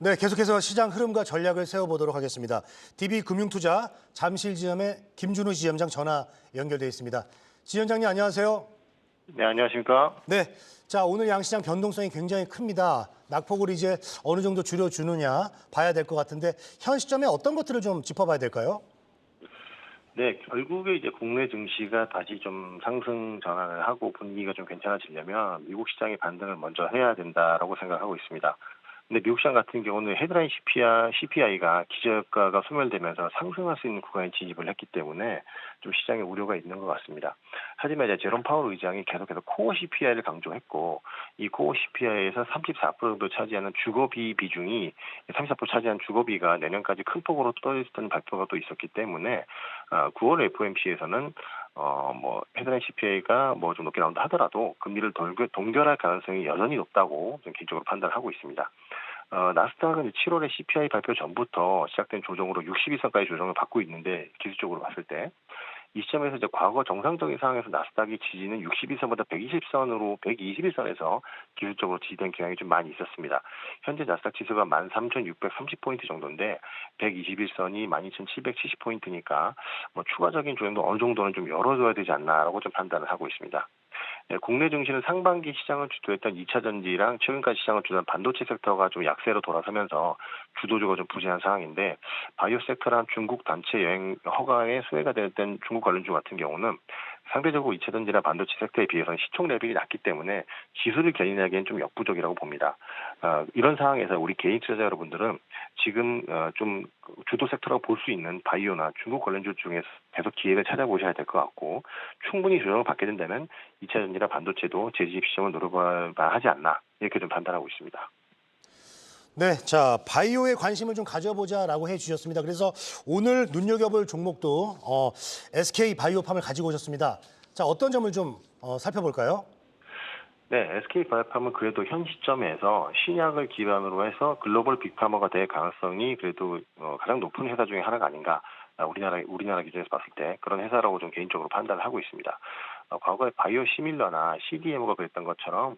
네, 계속해서 시장 흐름과 전략을 세워보도록 하겠습니다. DB금융투자 잠실지점의 김준우 지점장 전화 연결돼 있습니다. 지점장님 안녕하세요. 네, 안녕하십니까? 네, 자 오늘 양시장 변동성이 굉장히 큽니다. 낙폭을 이제 어느 정도 줄여주느냐 봐야 될 것 같은데 현 시점에 어떤 것들을 좀 짚어봐야 될까요? 네, 결국에 이제 국내 증시가 다시 좀 상승 전환을 하고 분위기가 좀 괜찮아지려면 미국 시장의 반등을 먼저 해야 된다라고 생각하고 있습니다. 근데 미국 시장 같은 경우는 헤드라인 CPI가 기저효과가 소멸되면서 상승할 수 있는 구간에 진입을 했기 때문에 좀 시장에 우려가 있는 것 같습니다. 하지만 이제 제롬 파월 의장이 계속해서 코어 CPI를 강조했고 이 코어 CPI에서 34% 정도 차지하는 주거비 비중이 34% 차지한 주거비가 내년까지 큰 폭으로 떨어졌다는 발표가 또 있었기 때문에 9월 FOMC에서는 헤드라인 CPI가 좀 높게 나온다 하더라도 금리를 동결할 가능성이 여전히 높다고 좀 개인적으로 판단을 하고 있습니다. 나스닥은 7월에 CPI 발표 전부터 시작된 조정으로 62선까지 조정을 받고 있는데 기술적으로 봤을 때 이 시점에서 이제 과거 정상적인 상황에서 나스닥이 지지는 62선보다 120선으로 121선에서 기술적으로 지지된 경향이 좀 많이 있었습니다. 현재 나스닥 지수가 13,630포인트 정도인데 121선이 12,770포인트니까 추가적인 조정도 어느 정도는 좀 열어줘야 되지 않나라고 좀 판단을 하고 있습니다. 네, 국내 증시는 상반기 시장을 주도했던 2차 전지랑 최근까지 시장을 주도한 반도체 섹터가 좀 약세로 돌아서면서 주도주가 좀 부진한 상황인데 바이오 섹터랑 중국 단체 여행 허가에 수혜가 됐던 중국 관련주 같은 경우는 상대적으로 2차 전지나 반도체 섹터에 비해서는 시총 레벨이 낮기 때문에 지수를 견인하기엔 좀 역부족이라고 봅니다. 이런 상황에서 우리 개인 투자자 여러분들은 지금 좀 주도 섹터라고 볼 수 있는 바이오나 중국 관련주 중에서 계속 기회를 찾아보셔야 될 것 같고 충분히 조정을 받게 된다면 2차 전지나 반도체도 재진입 시점을 노려봐야 하지 않나 이렇게 좀 판단하고 있습니다. 네, 자 바이오에 관심을 좀 가져보자라고 해주셨습니다. 그래서 오늘 눈여겨볼 종목도 SK 바이오팜을 가지고 오셨습니다. 자 어떤 점을 좀 살펴볼까요? 네, SK 바이오팜은 그래도 현 시점에서 신약을 기반으로 해서 글로벌 빅파머가 될 가능성이 그래도 가장 높은 회사 중에 하나가 아닌가. 우리나라 기준에서 봤을 때 그런 회사라고 좀 개인적으로 판단을 하고 있습니다. 과거에 바이오 시밀러나 CDMO가 그랬던 것처럼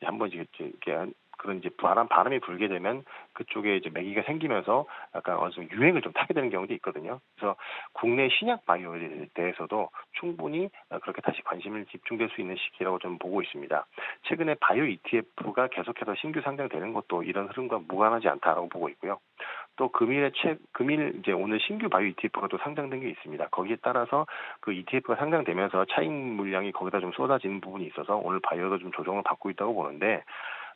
한번 이렇게 그런 이제 바람이 불게 되면 그쪽에 이제 매기가 생기면서 약간 어느 정도 유행을 좀 타게 되는 경우도 있거든요. 그래서 국내 신약 바이오에 대해서도 충분히 그렇게 다시 관심을 집중될 수 있는 시기라고 좀 보고 있습니다. 최근에 바이오 ETF가 계속해서 신규 상장되는 것도 이런 흐름과 무관하지 않다라고 보고 있고요. 또 금일 이제 오늘 신규 바이오 ETF가 또 상장된 게 있습니다. 거기에 따라서 그 ETF가 상장되면서 차익 물량이 거기다 좀 쏟아지는 부분이 있어서 오늘 바이오도 좀 조정을 받고 있다고 보는데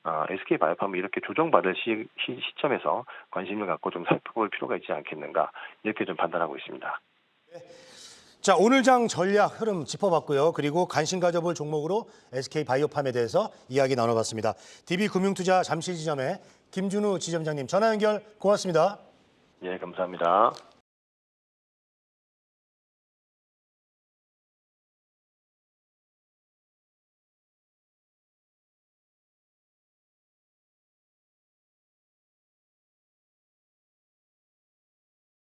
SK 바이오팜이 이렇게 조정받을 시점에서 관심을 갖고 좀 살펴볼 필요가 있지 않겠는가 이렇게 좀 판단하고 있습니다. 자 오늘 장 전략 흐름 짚어봤고요. 그리고 관심 가져볼 종목으로 SK 바이오팜에 대해서 이야기 나눠봤습니다. DB금융투자 잠실지점의 김준우 지점장님 전화 연결 고맙습니다. 예, 감사합니다.